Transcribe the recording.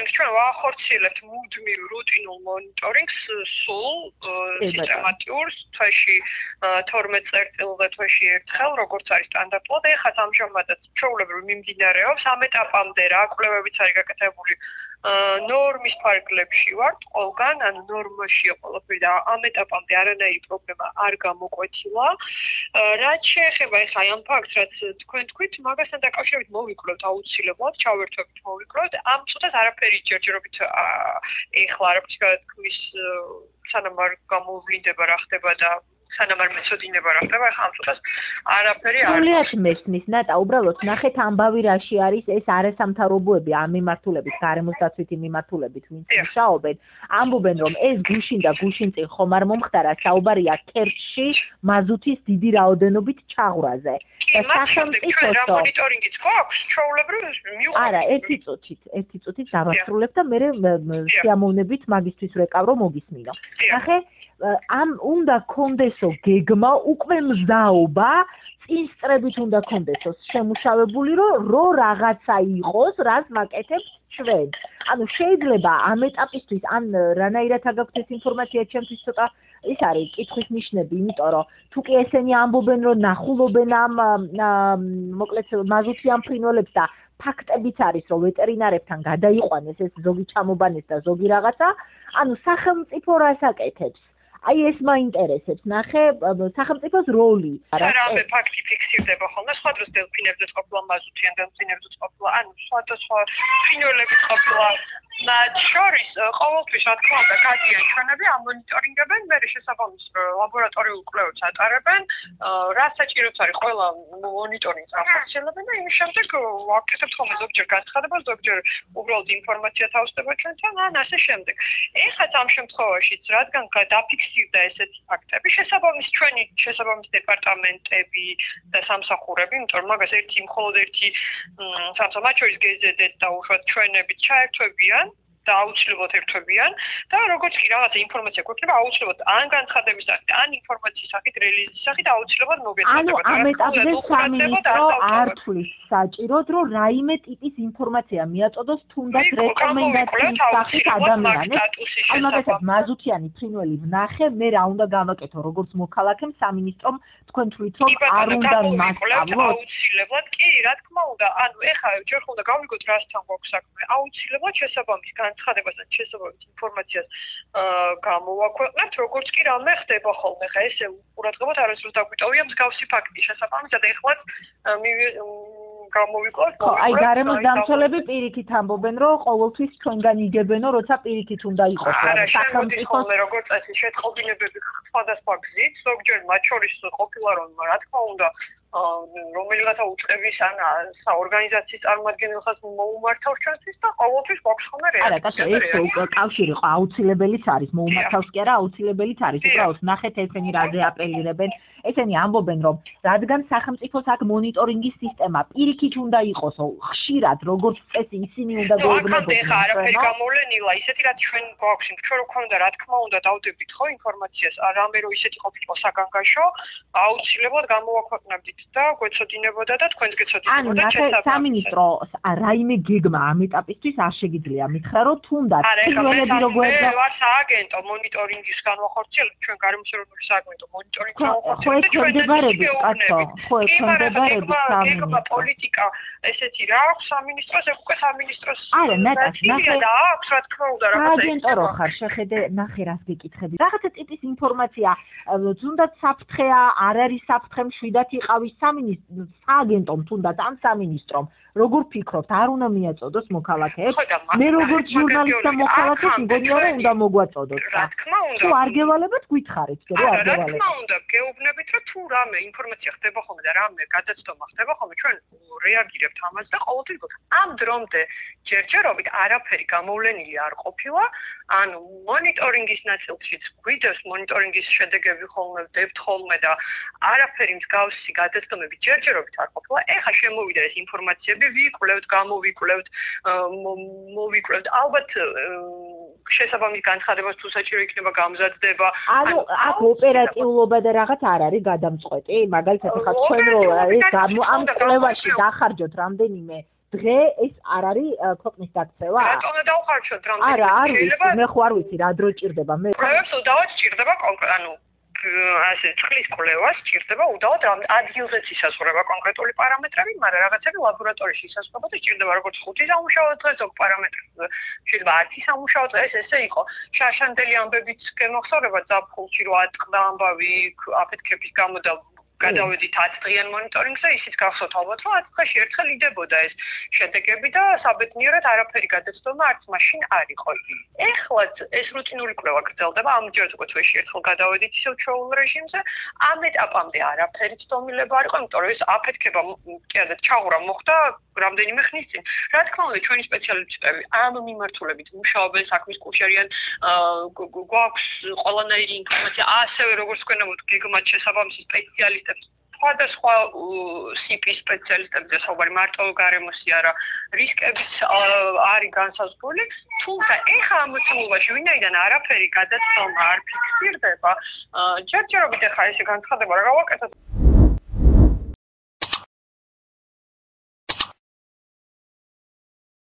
მონიტორინგს ჩვენ ვახორციელებთ მუდმივ რუტინულ მონიტორინგს სულ სისტემატიურს თვეში 12 წერტილზე თვეში ერთხელ როგორც არის სტანდარტულად ეხლა ამჟამადაც ჩვეულებრივ მიმდინარეობს ამ ეტაპამდე რა კვლევებიც არის გაკეთებული ნორმის ფარგლებში ვართ ყველგან ანუ ნორმაშია ყველაფერი და ამ ეტაპამდე არანაირი პრობლემა არ გამოკვეთილა რაც შეეხება ეხლა ამ ფაქტს რაც თქვენ თქვით მაგასთან დაკავშირებით მოვიკვლევთ აუცილებლად ჩავერთვებით მოვიკვლევთ ამ წუთას არაფერი ჯერჯერობით ეხლა არაფრის გადათქმის სანამ არ გამოვლინდება რა ხდება და სანამ არ მეცოდინება რა ხდება ახლა ამ წუთას არაფერი არ სულიად მესმის ნატა უბრალოდ ნახეთ ამბავი რაში არის ეს არასამთავრობოები ამ მიმართულებით გარემოს დაცვითი მიმართულებით ვინც მუშაობენ ამბობენ რომ ეს გუშინ და გუშინ წინ ხომ არ მომხდარა საუბარია ქერჩში მაზუთის დიდი რაოდენობით ჩაღვრაზე და სახელმწიფო მონიტორინგიც გვაქვს ჩვეულებრივ მივყვეთ არა ერთი წუთით დავასრულებ და მე სიამოვნებით მაგისთვის ვეკავრო მოგისმინო ნახე ამ უნდა კონდესო გეგმა უკვე მზაობა წინსწრებით უნდა კონდესოს შემუშავებული რო რაღაცა იყოს რაც ვაკეთებთ ჩვენ ანუ შეიძლება ამ ეტაპისთვის ან რანაირად აგაქვთ ეს ინფორმაცია ჩემთვის ცოტა ის არის კითხვის ნიშნები იმიტომ რომ თუ კი ესენი ამბობენ რომ ნახულობენ ამ მოკლედ მაზუთიან ფრინველებს და ფაქტებიც არის რომ ვეტერინარებთან გადაიყვანეს ეს ზოგი ჩამობანეს და ზოგი რაღაცა ანუ სახელმწიფო რას აკეთებს აი ეს მაინტერესებს ნახე სახელმწიფოს როლი რამე ფაქტი ფიქსირდება ხოლმე სხვა დროს დელფინებზეც ყოფილა მაზუთიან დელფინებზეც ყოფილა ანუ სხვა ფრინველებიც ყოფილა მათ შორის ყოველთვის რა თქმა უნდა გადიან ჩვენები ამ მონიტორინგებენ მე შესაბამის ლაბორატორიულ კვლევებს ატარებენ რა საჭიროც არის ყველა მონიტორინგს ახორციელებენ და იმის შემდეგ ვაკეთებთ ხოლმე ზოგჯერ განცხადებას ზოგჯერ უბრალოდ ინფორმაცია თავსდება ჩვენთან ან ასე შემდეგ ეხლა ამ შემთხვევაშიც რადგან დაფიქსირდა ესეთი ფაქტები შესაბამის დეპარტამენტები და სამსახურები იმიტომ რომ მაგას მხოლოდ ერთი სამსახური მათ შორის გეზდ და უშუალოდ ჩვენები ჩაერთვებიან და აუცილებლად ერთვებიან და როგორც კი რაღაცა ინფორმაცია გვექნება აუცილებლად ან განცხადების სახით ან ინფორმაციის სახით რელიზის სახით აუცილებლად მოგეცემება ანუ ამ ეტაპზე სამინისტრო არ თulis საჭიროდ რომ რაიმე ტიპის ინფორმაცია მიაწოდოს თუნდაც რეკომენდაციის სახით ადამიანებს აი მაგასაც მაზუთიანი ფრინველი ვნახე მე რა უნდა გავაკეთო როგორც მოქალაქემ სამინისტრომ თქვენ თვლით რომ არ უნდა მასწავლოთ აუცილებლად კი რა თქმა უნდა ანუ ეხლა ჯერ ხომ უნდა გავიგოთ რასთან გვაქვს საქმე აუცილებლად შესაბამის განცხადებასთან შესაბამის ინფორმაციას გამოვაქვეყნებთ როგორც კი რამე ხდება ხოლმე ხა ესე ყურადღებოთ არასდროს დაგვიტოვია მსგავსი ფაქტი შესაბამისად ეხლაც გამოვიკლოთ აი გარემოს დამცველები პირიქით ამბობენ რომ ყოველთვის ჩვენგან იგებენო როცა პირიქით უნდა იყოს სახელმწიფოს როგორც წესი შეტყობინებები სხვადასხვა გზით ზოგჯერ მათ შორის ყოფილა რომ რა თქმა უნდა რომელიღაცა უწყების ან საორგანიზაციის წარმომადგენელს მოუმართავს ჩვენთვის და ყოველთვის გვაქვს ხოლმე რეაქცია. არა, ეს კავშირი ხო აუცილებელიც არის, მოუმართავს კი არა, აუცილებელიც არის. უბრალოდ ნახეთ ესენი რაზე აპელირებენ. ესენი ამბობენ რომ რადგან სახელმწიფოს აქ მონიტორინგის სისტემა პირიქით უნდა იყოს, ხშირად როგორც წესი ისინი უნდა გვეუბნებოდნენ. ახლა არაფერი გამოვლენილა, ისეთი რაც ჩვენ გვაქვს, ჩვენ რო ქონდა რა თქმა უნდა დავდებით ხო ინფორმაციას, რამე რო ისეთი ყოფილიყო საგანგაშო, აუცილებლად გამოვაქვეყნებდით და გვეცოდინებოდა და თქვენც გეცოდინებოდა შესაბამისად. სამინისტრო რაიმე გეგმა ამ ეტაპისთვის არ შეგიძლია მითხრა რომ თუნდაც ფრინველები როგორ ვარ სააგენტო მონიტორინგის განვახორციელებ ჩვენ გარემოს ეროვნული სააგენტო მონიტორინგის განვახორციელებ ხო ეხმდებარებით კაცო ხო ეხმდებარებით გეგმა პოლიტიკა ესეთი რა აქვს სამინისტროს ეგ უკვე სამინისტროს არა ნახე და აქვს რა თქმა უნდა რაღაცა სააგენტო რო ხარ შეხედე ნახე რას გეკითხები რაღაცა ტიპის ინფორმაცია თუნდაც საფრთხეა არ არის საფრთხე მშვიდად იყავის სააგენტომ თუნდაც ამ სამინისტრომ როგორ ფიქრობთ არ უნდა მიაწოდოს მოქალაქეებს მე როგორც ჟურნალისტ და მოქალაქეს მგონია რომ უნდა მოგვაწოდოთ რა თქმა უნდა თუ არ გევალებთ გითხარით რომ არ გევალებთ რა თქმა უნდა გეუბნებით რომ თუ რამე ინფორმაცია ხდება ხოლმე და რამე გადაცდომა ხდება ხოლმე ჩვენ რეაგირებთ ამას და ყოველთვის ამ დრომდე ჯერჯერობით არაფერი გამოვლენილი არ ყოფილა ანუ მონიტორინგის ნაწილშიც გვიდევს მონიტორინგის შედეგები ხოლმე ვდებთ ხოლმე და არაფერი მსგავსი გადაცდომები ჯერჯერობით არ ყოფილა ეხა შემოვიდა ეს ინფორმაციები ვიკვლევთ გამოვიკვლევთ მოვიკვლევთ ალბათ შესაბამის განცხადებას თუ საჭირო იქნება გამზადდება ანუ აქ ოპერატიულობა და რაღაც არ არის გადამწყვეტი მაგალითად ხა ჩვენ რო ეს ამ კვლევაში დახარჯოთ რამდენიმე დღე ეს არ არის ქვეყნის დაქცევა? რატომ დავხარჯოთ რამდენი? არა, არ ვიცი, მე ხო არ ვიცი რა დრო ჭირდება მე. კვლევებს უდავოდ ჭირდება ანუ ასე წყლის კვლევას ჭირდება უდავოდ ადგილზეც ისაზღვრება კონკრეტული პარამეტრები, მაგრამ რაღაცები ლაბორატორიაში ისაზღვრება და ჭირდება როგორც 5 სამუშაო დღე ზოგ პარამეტრებზე. შეიძლება 10 სამუშაო დღე ესე იყო. შაშანდელი ამბებიც გემახსოვრება ზაფხულში რომ ატყდა ამბავი აფეთქების გამო და გადავედით 10 დღიან მონიტორინგზე, ისიც გახსოვთ ალბათ, რომ 10 დღეში ერთხელ იდებოდა ეს შედეგები და საბედნიეროდ არაფერი გადაცდომა არც მაშინ არ იყო. ეხლაც ეს რუტინული კვლევა გრძელდება, ამჯერად უკვე თვეში ერთხელ გადავედით ისევ ჩვეულ რეჟიმზე. ამ ეტაპამდე არაფერი ცდომილება არ იყო, იმიტომ რომ ეს აფეთქება კიდევ ჩაღურა მოხდა რამდენიმე ხნის წინ. რა თქმა უნდა, ჩვენი სპეციალისტები ამ მიმართულებით მუშაობენ, საქმის კუში არიან, გვაქვს ყველანაირი ინფორმაცია, ასევე როგორც თქვენ გეგმათ შესაბამისი სპეციალისტები სხვადასხვა CP სპეციალისტებზე საუბარი მარტო გარემოსი არა რისკებიც არის განსაზღვრული თუმცა ეხა ამ მოცემულობაში ვინაიდან არაფერი გადაცემა არ ფიქსირდება ჯერჯერობით ეხა ესე განცხადება რა გავაკეთოთ